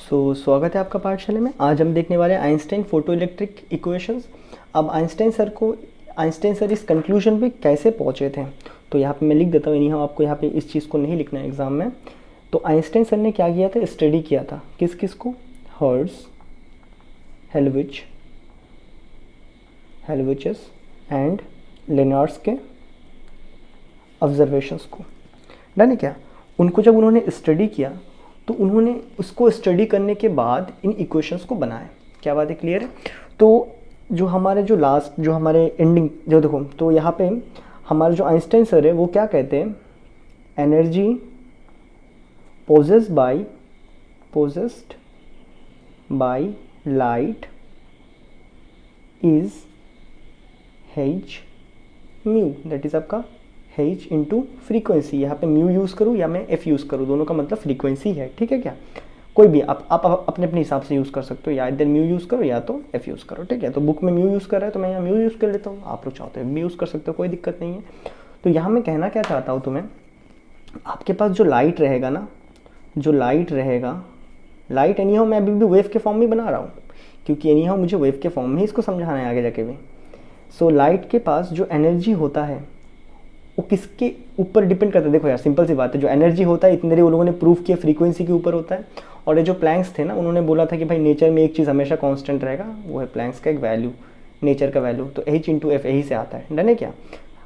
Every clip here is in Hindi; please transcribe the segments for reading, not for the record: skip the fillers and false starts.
स्वागत है आपका पाठशाला में। आज हम देखने वाले हैं आइंस्टाइन फोटो इलेक्ट्रिक इक्वेशंस। अब आइंस्टाइन सर इस कंक्लूजन पे कैसे पहुंचे थे, तो यहाँ पे मैं लिख देता हूँ। यानी हम आपको यहाँ पे इस चीज़ को नहीं लिखना है एग्जाम में। तो आइंस्टाइन सर ने क्या किया था, स्टडी किया था किस किस को, हर्ट्ज, हेल्विचस एंड लेनार्ड्स के ऑब्जर्वेशंस को। डन है क्या? उनको जब उन्होंने स्टडी किया तो उन्होंने उसको स्टडी करने के बाद इन इक्वेशंस को बनाया। क्या बात है, क्लियर है? तो जो हमारे एंडिंग जो देखो, तो यहाँ पे हमारे जो आइंस्टाइन सर है वो क्या कहते हैं, energy possessed by light is h mu, that is आपका h इंटू फ्रीक्वेंसी। यहाँ पे म्यू यूज़ करूँ या मैं f यूज़ करूँ, दोनों का मतलब फ्रीक्वेंसी है। ठीक है क्या? कोई भी आप अपने अपने हिसाब से यूज़ कर सकते हो, या इधर म्यू यूज़ करो या तो f यूज़ करो। ठीक है, तो बुक में म्यू यूज़ कर रहा है तो मैं यहाँ म्यू यूज़ कर लेता हूँ, आप लोग चाहते हो म्यू यूज़ कर सकते हो, कोई दिक्कत नहीं है। तो यहाँ मैं कहना क्या चाहता हूँ तुम्हें, आपके पास जो लाइट रहेगा ना, लाइट एनी हाउ मैं अभी भी वेव के फॉर्म में बना रहा हूँ, क्योंकि एनी हाउ मुझे वेव के फॉर्म में इसको समझाना है आगे जाके भी। सो लाइट के पास जो एनर्जी होता है वो किसके ऊपर डिपेंड करता है? देखो यार, सिंपल सी बात है, जो एनर्जी होता है इतने वो लोगों ने प्रूव किया फ्रीक्वेंसी के ऊपर होता है। और ये जो प्लैंक्स थे ना, उन्होंने बोला था कि भाई नेचर में एक चीज़ हमेशा कांस्टेंट रहेगा, वो है प्लैंक्स का एक वैल्यू, नेचर का वैल्यू। तो h इंटू एफ यही से आता है। डन है क्या?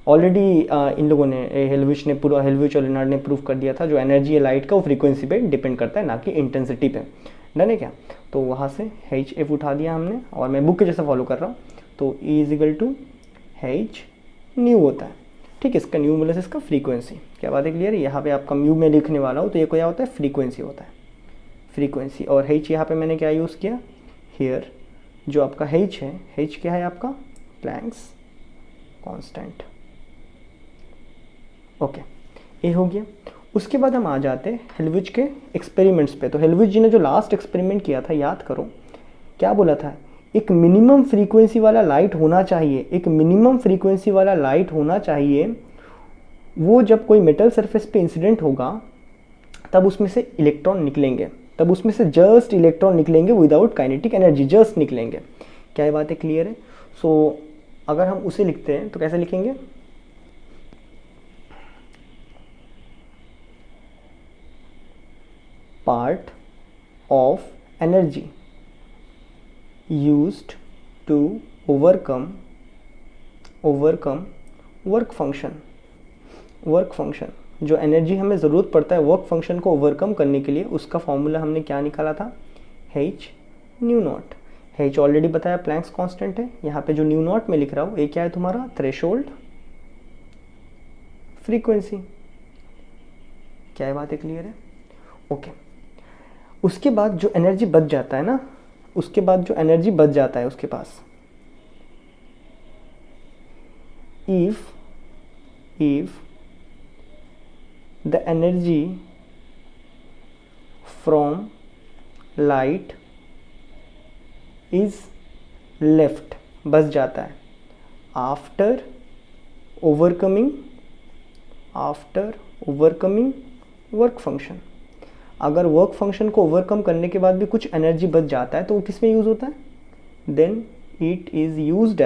ऑलरेडी इन लोगों ने, हेल्विच और लेनार्ड ने प्रूव कर दिया था, जो एनर्जी है लाइट का वो फ्रीक्वेंसी पे डिपेंड करता है, ना कि इंटेंसिटी पे। डन है क्या? तो वहाँ से h उठा दिया हमने, और मैं बुक के जैसा फॉलो कर रहा हूँ। तो E is equal to h nu होता है। ठीक है, इसका न्यू मतलब इसका फ्रीक्वेंसी। क्या बात है, क्लियर है? यहाँ पे आपका म्यू में लिखने वाला हूँ, तो ये क्या होता है, फ्रीक्वेंसी होता है, फ्रीक्वेंसी। और h यहाँ पे मैंने क्या यूज़ किया, हियर जो आपका h है, h क्या है आपका, प्लैंक्स कांस्टेंट। ओके, ये हो गया। उसके बाद हम आ जाते हैं हेल्विच के एक्सपेरिमेंट्स पे। तो हेल्विच जी ने जो लास्ट एक्सपेरिमेंट किया था, याद करो क्या बोला था, एक मिनिमम फ्रीक्वेंसी वाला लाइट होना चाहिए, एक मिनिमम फ्रीक्वेंसी वाला लाइट होना चाहिए। वो जब कोई मेटल सरफेस पे इंसिडेंट होगा तब उसमें से इलेक्ट्रॉन निकलेंगे, तब उसमें से जस्ट इलेक्ट्रॉन निकलेंगे विदाउट काइनेटिक एनर्जी, जस्ट निकलेंगे। क्या ये बात है, क्लियर है? सो अगर हम उसे लिखते हैं तो कैसे लिखेंगे, part of energy used to overcome work function. जो एनर्जी हमें ज़रूरत पड़ता है वर्क फंक्शन को ओवरकम करने के लिए, उसका फॉर्मूला हमने क्या निकाला था, h new not. h already बताया प्लैंक्स कांस्टेंट है। यहाँ पे जो न्यू नॉट में लिख रहा हूँ, ये क्या है तुम्हारा, थ्रेशोल्ड फ्रीक्वेंसी। क्या ये बात है, क्लियर है? ओके। उसके बाद जो एनर्जी बच जाता है ना, उसके पास, if the energy from light is left, बच जाता है, आफ्टर ओवरकमिंग वर्क फंक्शन। अगर वर्क फंक्शन को ओवरकम करने के बाद भी कुछ एनर्जी बच जाता है तो वो किस में यूज़ होता है, then it is used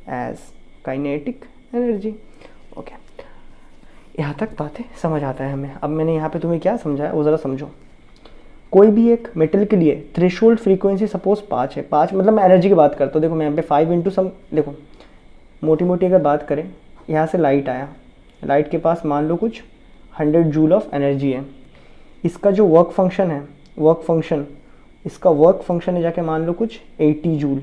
as kinetic energy. Okay, यहाँ तक बातें समझ आता है हमें। अब मैंने यहाँ पे तुम्हें क्या समझाया वो ज़रा समझो। कोई भी एक मेटल के लिए थ्रेशोल्ड फ्रीक्वेंसी सपोज 5 है, 5 मतलब मैं एनर्जी की बात करता हूँ। देखो मैं यहाँ पे 5 इंटू सम, देखो मोटी मोटी अगर बात करें, यहाँ से लाइट आया, लाइट के पास मान लो कुछ 100 जूल ऑफ एनर्जी है। इसका जो वर्क फंक्शन है, इसका वर्क फंक्शन है जाके मान लो कुछ 80 जूल।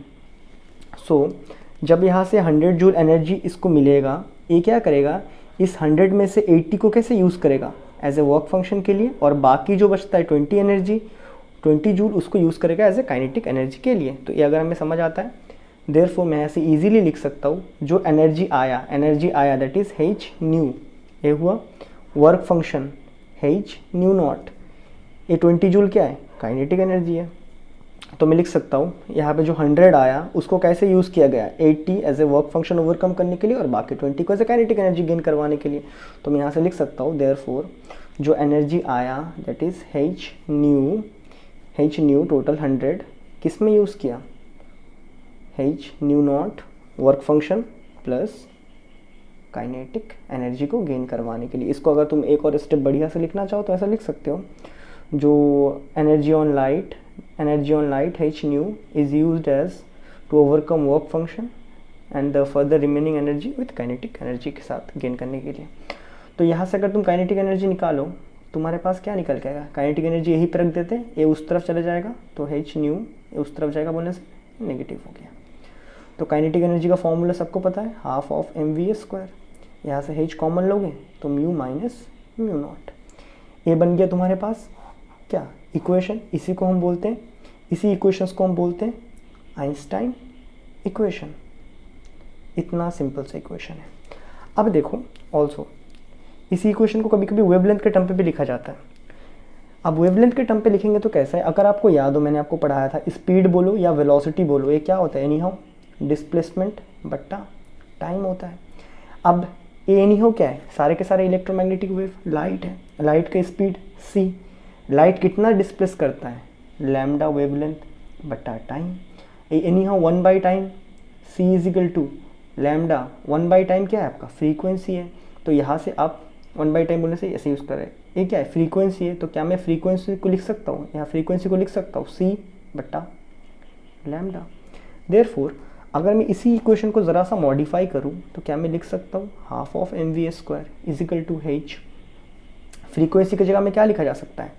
सो जब यहाँ से 100 जूल एनर्जी इसको मिलेगा, ये क्या करेगा, इस 100 में से 80 को कैसे यूज़ करेगा, एज ए वर्क फंक्शन के लिए, और बाकी जो बचता है 20 जूल उसको यूज़ करेगा एज ए काइनेटिक एनर्जी के लिए। तो ये अगर हमें समझ आता है, देयरफॉर मैं ऐसे इजीली लिख सकता हूँ, जो एनर्जी आया दैट इज़ h न्यू। ये हुआ work function h new not. ये 20 जूल क्या है, काइनेटिक एनर्जी है। तो मैं लिख सकता हूँ यहाँ पे जो 100 आया उसको कैसे यूज़ किया गया, 80 as a work function overcome करने के लिए, और बाकी 20 को as a kinetic energy gain करवाने के लिए। तो मैं यहाँ से लिख सकता हूँ देयरफॉर जो एनर्जी आया that is H new total 100 किस में यूज़ किया, H new not work function plus kinetic energy को गेन करवाने के लिए। इसको अगर तुम एक और स्टेप बढ़िया से लिखना चाहो तो ऐसा लिख सकते हो, जो energy on light h nu is used as to overcome work function and the further remaining energy with kinetic energy के साथ गेन करने के लिए। तो यहाँ से अगर तुम काइनेटिक एनर्जी निकालो तुम्हारे पास क्या निकल के आएगा, काइनेटिक एनर्जी यही पर रख देते हैं, ये उस तरफ चले जाएगा तो एच न्यू उस तरफ जाएगा बोलने से नेगेटिव हो गया। तो काइनेटिक एनर्जी का फॉर्मूला सबको पता है, हाफ ऑफ mv²। यहाँ से h कॉमन लोगे तो म्यू माइनस म्यू नॉट। ये बन गया तुम्हारे पास क्या इक्वेशन, इसी को हम बोलते हैं, इसी इक्वेशंस को हम बोलते हैं आइंस्टाइन इक्वेशन। इतना सिंपल सा इक्वेशन है। अब देखो ऑल्सो इसी इक्वेशन को कभी कभी वेवलेंथ के टर्म पे भी लिखा जाता है। अब वेवलेंथ के टर्म पे लिखेंगे तो कैसा है, अगर आपको याद हो मैंने आपको पढ़ाया था, स्पीड बोलो या वेलोसिटी बोलो, ये क्या होता है, एनीहाउ डिस्प्लेसमेंट बट्टा टाइम होता है। अब ये एनीहाउ क्या है, सारे के सारे इलेक्ट्रोमैग्नेटिक वेव, लाइट है, लाइट का स्पीड c, लाइट कितना डिस्प्लेस करता है, लैम्डा वेवलेंथ बट्टा time. Anyhow 1 by time, c is equal to lambda 1 by time क्या है आपका फ्रीक्वेंसी है। तो यहाँ से आप 1 बाई टाइम बोलने से ऐसे यूज़ करें, ये क्या है फ्रीक्वेंसी है, तो क्या मैं फ्रीक्वेंसी को लिख सकता हूँ, यहाँ फ्रीक्वेंसी को लिख सकता हूँ c बट्टा लैम्डा। देयरफॉर अगर मैं इसी इक्वेशन को ज़रा सा मॉडिफाई करूँ तो क्या मैं लिख सकता हूँ, half of mv² is equal to h। Frequency की जगह में क्या लिखा जा सकता है,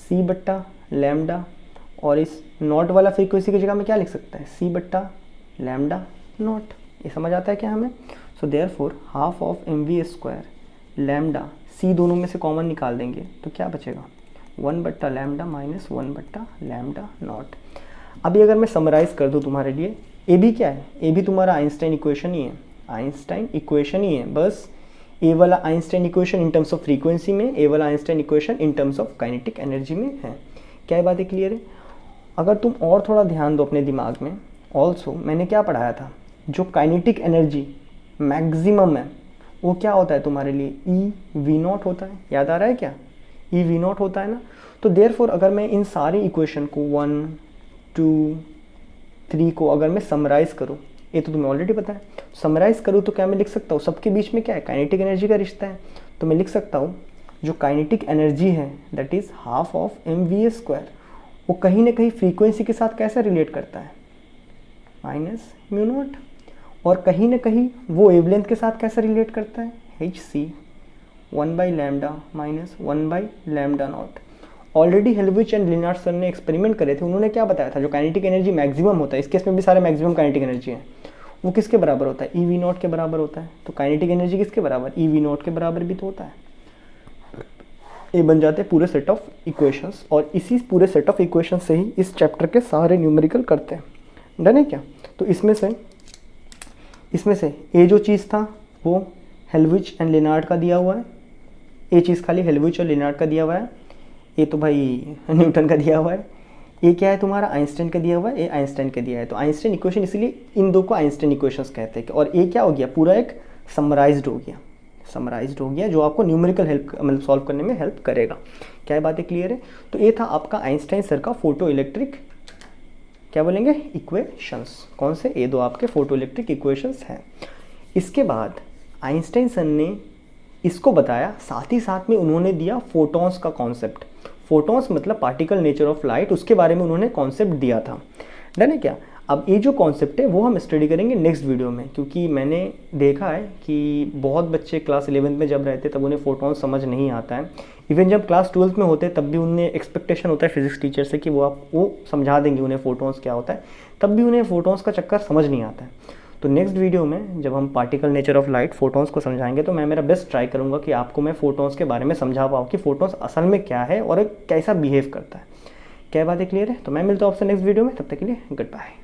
c बट्टा लैम्डा, और इस नॉट वाला फ्रीक्वेंसी की जगह में क्या लिख सकता है, c बट्टा लैम्डा नॉट। ये समझ आता है क्या हमें। So therefore half of mv² lambda, c दोनों में से कॉमन निकाल देंगे तो क्या बचेगा, 1 बट्टा लैम्डा माइनस 1 बट्टा लैम्डा नॉट। अभी अगर मैं समराइज़ कर दूँ तुम्हारे लिए, ए भी क्या है, ए भी तुम्हारा आइंस्टाइन इक्वेशन ही है, आइंस्टाइन इक्वेशन ही है, बस ए वाला Einstein equation in terms of frequency में, ए वाला Einstein equation in terms of kinetic energy में है। क्या ये बातें क्लियर है। अगर तुम और थोड़ा ध्यान दो अपने दिमाग में, ऑल्सो मैंने क्या पढ़ाया था, जो काइनेटिक एनर्जी मैक्सिमम है वो क्या होता है तुम्हारे लिए, EV0 होता है, याद आ रहा है क्या, EV0 होता है ना। तो देयरफॉर अगर मैं इन सारी इक्वेशन को 1 2 3 को अगर मैं समराइज़ करूँ, ये तो तुम्हें ऑलरेडी पता है, समराइज़ करूँ तो क्या मैं लिख सकता हूँ, सबके बीच में क्या है, काइनेटिक एनर्जी का रिश्ता है। तो मैं लिख सकता हूँ जो काइनेटिक एनर्जी है that is half of mv², वो कहीं ना कहीं फ्रीक्वेंसी के साथ कैसे रिलेट करता है, माइनस म्यू नॉट, और कहीं ना कहीं वो वेवलेंथ के साथ कैसे रिलेट करता है, hc 1 by lambda minus 1 by lambda naught. Already Hallwachs and Lenard sir ने एक्सपेरिमेंट करे थे, उन्होंने क्या बताया था, जो काइनेटिक एनर्जी मैक्सिमम होता है, इस केस में भी सारे मैक्सिमम काइनेटिक एनर्जी है, वो किसके बराबर होता है, EV0 के बराबर होता है। तो काइनेटिक एनर्जी किसके बराबर, EV0 के बराबर भी तो होता है। ये बन जाते हैं पूरे सेट ऑफ इक्वेशंस, और इसी पूरे सेट ऑफ इक्वेशन से ही इस चैप्टर के सारे न्यूमेरिकल करते हैं। डन है क्या। तो इसमें से ये जो चीज़ था वो हेल्विच एंड लिनार्ड का दिया हुआ है, ये चीज़ खाली हेल्विच और लिनार्ड का दिया हुआ है, ये तो भाई न्यूटन का दिया हुआ है, ये क्या है तुम्हारा आइंस्टाइन का दिया हुआ है, ये आइंस्टाइन का दिया है। तो आइंस्टाइन इक्वेशन, इसलिए इन दो को आइंस्टाइन इक्वेशंस कहते हैं। और ये क्या हो गया, पूरा एक समराइज्ड हो गया जो आपको न्यूमेरिकल हेल्प मतलब सॉल्व करने में हेल्प करेगा। क्या ये बातें क्लियर है। तो ये था आपका आइंस्टाइन सर का फोटो इलेक्ट्रिक क्या बोलेंगे इक्वेशंस। कौन से, ये दो आपके फोटो इलेक्ट्रिक इक्वेशंस हैं। इसके बाद आइंस्टाइन सर ने इसको बताया, साथ ही साथ में उन्होंने दिया फोटॉन्स का कॉन्सेप्ट। फोटॉन्स मतलब पार्टिकल नेचर ऑफ लाइट, उसके बारे में उन्होंने कॉन्सेप्ट दिया था। डन है क्या। अब ये जो कॉन्सेप्ट है वो हम स्टडी करेंगे नेक्स्ट वीडियो में, क्योंकि मैंने देखा है कि बहुत बच्चे क्लास 11th में जब रहते तब उन्हें फोटॉन्स समझ नहीं आता है। इवन जब क्लास 12th में होते तब भी उन्हें एक्सपेक्टेशन होता है फिजिक्स टीचर से कि वो समझा देंगे उन्हें फोटॉन्स क्या होता है, तब भी उन्हें फोटॉन्स का चक्कर समझ नहीं आता है। तो नेक्स्ट वीडियो में जब हम particle nature of light photons को समझाएंगे तो मैं मेरा बेस्ट ट्राई करूँगा कि आपको मैं फोटॉन्स के बारे में समझा पाऊँ कि फोटॉन्स असल में क्या है और कैसा बिहेव करता है। क्या बातें क्लियर है। तो मैं मिलता हूँ आपसे नेक्स्ट वीडियो में, तब तक के लिए गुड बाय।